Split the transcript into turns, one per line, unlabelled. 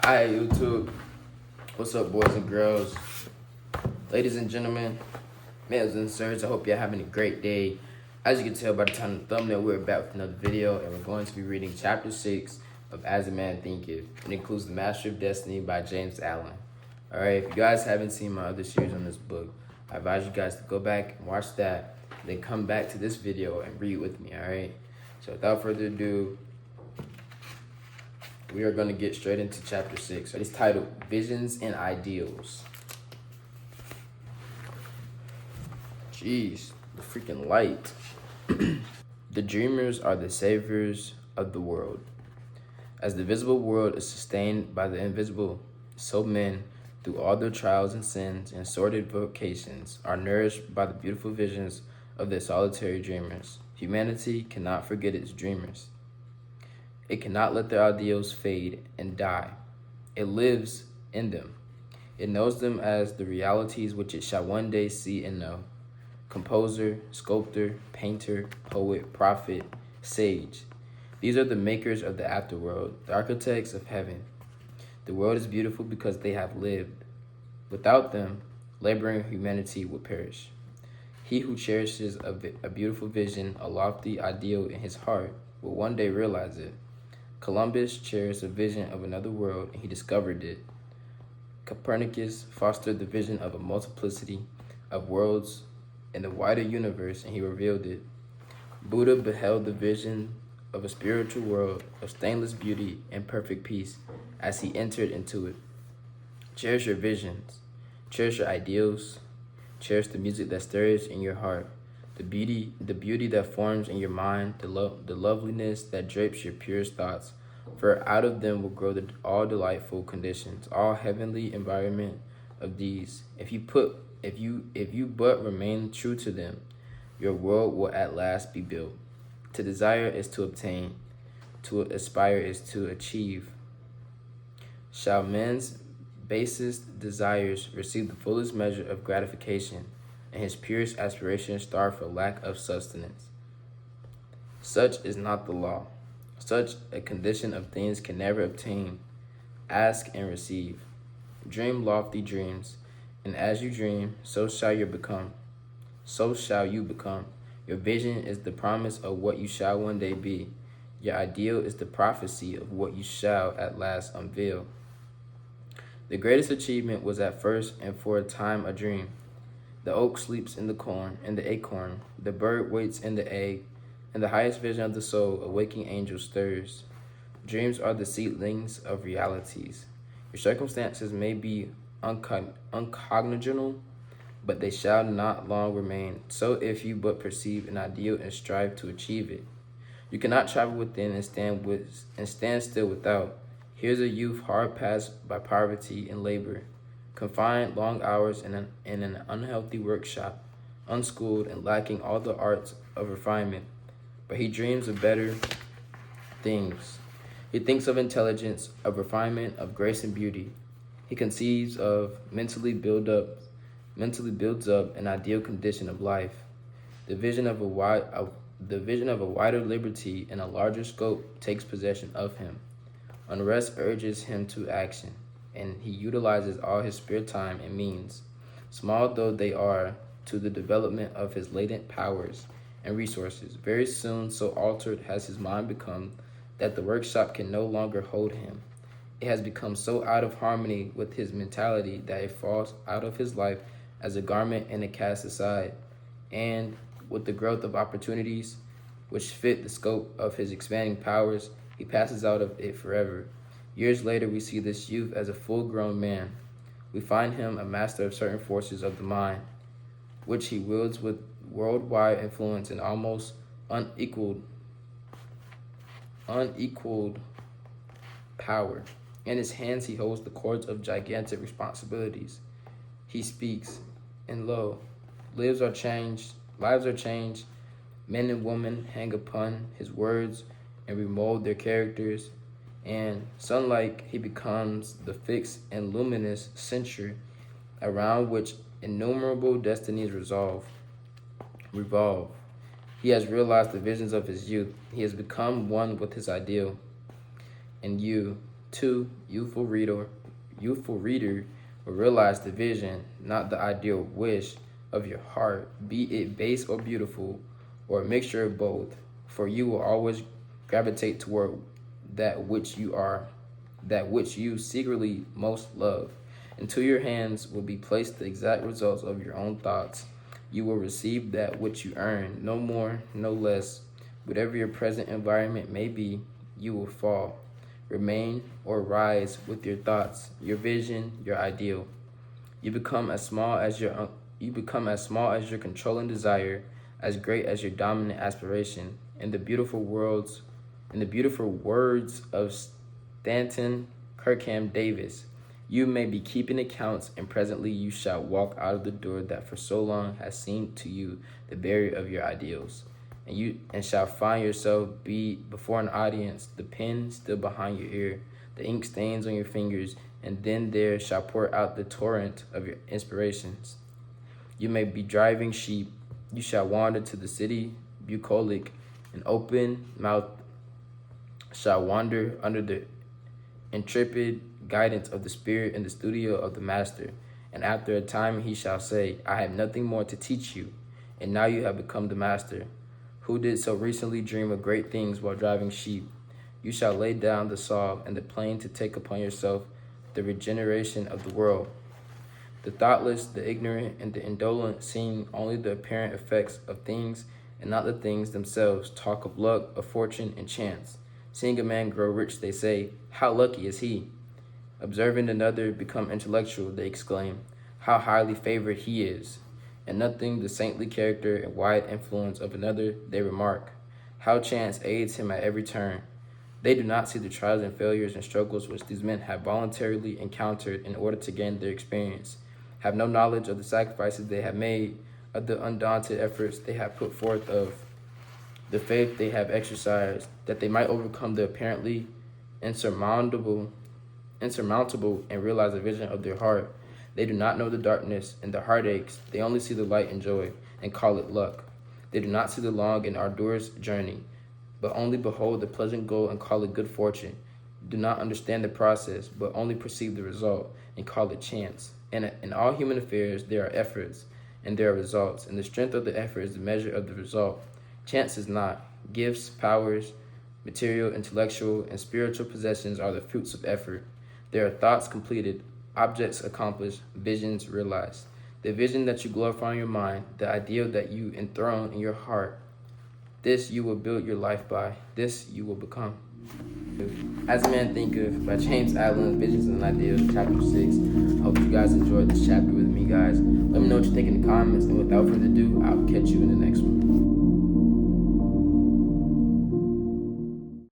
Hi YouTube, what's up boys and girls, ladies and gentlemen, males and sirs, I hope you're having a great day. As you can tell by the title of the thumbnail, we're back with another video and we're going to be reading chapter 6 of As a Man Thinketh. It includes The Master of Destiny by James Allen. Alright, if you guys haven't seen my other series on this book, I advise you guys to go back and watch that, then come back to this video and read with me, alright? So without further ado, we are going to get straight into chapter 6. It's titled Visions and Ideals. Jeez, the freaking light. The dreamers are the saviors of the world. As the visible world is sustained by the invisible, so men, through all their trials and sins and sordid vocations, are nourished by the beautiful visions of their solitary dreamers. Humanity cannot forget its dreamers. It cannot let their ideals fade and die. It lives in them. It knows them as the realities which it shall one day see and know. Composer, sculptor, painter, poet, prophet, sage. These are the makers of the afterworld, the architects of heaven. The world is beautiful because they have lived. Without them, laboring humanity would perish. He who cherishes a beautiful vision, a lofty ideal in his heart, will one day realize it. Columbus cherished a vision of another world, and he discovered it. Copernicus fostered the vision of a multiplicity of worlds in the wider universe, and he revealed it. Buddha beheld the vision of a spiritual world of stainless beauty and perfect peace as he entered into it. Cherish your visions. Cherish your ideals. Cherish the music that stirs in your heart. The beauty that forms in your mind, the loveliness that drapes your purest thoughts, for out of them will grow all delightful conditions, all heavenly environment of these. If you but remain true to them, your world will at last be built. To desire is to obtain, to aspire is to achieve. Shall men's basest desires receive the fullest measure of gratification, and his purest aspirations starve for lack of sustenance. Such is not the law. Such a condition of things can never obtain. Ask and receive. Dream lofty dreams, and as you dream, so shall you become. So shall you become. Your vision is the promise of what you shall one day be. Your ideal is the prophecy of what you shall at last unveil. The greatest achievement was at first and for a time a dream. The oak sleeps in the corn and the acorn. The bird waits in the egg, and the highest vision of the soul, a waking angel, stirs. Dreams are the seedlings of realities. Your circumstances may be uncognitional, but they shall not long remain. So if you but perceive an ideal and strive to achieve it. You cannot travel within and stand still without. Here's a youth hard passed by poverty and labor, confined long hours in an unhealthy workshop, unschooled and lacking all the arts of refinement. But he dreams of better things. He thinks of intelligence, of refinement, of grace and beauty. He conceives of mentally builds up an ideal condition of life. The vision of a wider liberty and a larger scope takes possession of him. Unrest urges him to action, and he utilizes all his spare time and means, small though they are, to the development of his latent powers and resources. Very soon, so altered has his mind become that the workshop can no longer hold him. It has become so out of harmony with his mentality that it falls out of his life as a garment and it cast aside. And with the growth of opportunities which fit the scope of his expanding powers, he passes out of it forever. Years later, we see this youth as a full-grown man. We find him a master of certain forces of the mind, which he wields with worldwide influence and almost unequaled power. In his hands, he holds the cords of gigantic responsibilities. He speaks, and lo, lives are changed, men and women hang upon his words and remold their characters, and sun-like he becomes the fixed and luminous centre around which innumerable destinies revolve. He has realized the visions of his youth. He has become one with his ideal. And you, 2. Youthful reader will realize the vision, not the ideal wish of your heart, be it base or beautiful, or a mixture of both, for you will always gravitate toward that which you secretly most love. Into your hands will be placed the exact results of your own thoughts. You will receive that which you earn, no more, no less. Whatever your present environment may be, you will fall, remain, or rise with your thoughts, your vision, your ideal. You become as small as your controlling desire, as great as your dominant aspiration. In the beautiful words of Stanton Kirkham Davis, you may be keeping accounts, and presently you shall walk out of the door that for so long has seemed to you the barrier of your ideals, and shall find yourself be before an audience, the pen still behind your ear, the ink stains on your fingers, and then there shall pour out the torrent of your inspirations. You may be driving sheep, you shall wander to the city bucolic, an open mouth shall wander under the intrepid guidance of the Spirit in the studio of the Master. And after a time he shall say, I have nothing more to teach you, and now you have become the Master. Who did so recently dream of great things while driving sheep? You shall lay down the saw and the plane to take upon yourself the regeneration of the world. The thoughtless, the ignorant, and the indolent, seeing only the apparent effects of things and not the things themselves, talk of luck, of fortune, and chance. Seeing a man grow rich, they say, how lucky is he? Observing another become intellectual, they exclaim, how highly favored he is. And nothing the saintly character and wide influence of another, they remark, how chance aids him at every turn. They do not see the trials and failures and struggles which these men have voluntarily encountered in order to gain their experience, have no knowledge of the sacrifices they have made, of the undaunted efforts they have put forth, of the faith they have exercised, that they might overcome the apparently insurmountable and realize the vision of their heart. They do not know the darkness and the heartaches. They only see the light and joy and call it luck. They do not see the long and arduous journey, but only behold the pleasant goal and call it good fortune. Do not understand the process, but only perceive the result and call it chance. And in all human affairs, there are efforts and there are results, and the strength of the effort is the measure of the result. Chance is not. Gifts, powers, material, intellectual, and spiritual possessions are the fruits of effort. There are thoughts completed, objects accomplished, visions realized. The vision that you glorify in your mind, the ideal that you enthrone in your heart, this you will build your life by. This you will become. As a Man Thinketh by James Allen, Visions and Ideals, Chapter 6. I hope you guys enjoyed this chapter with me, guys. Let me know what you think in the comments, and without further ado, I'll catch you in the next one.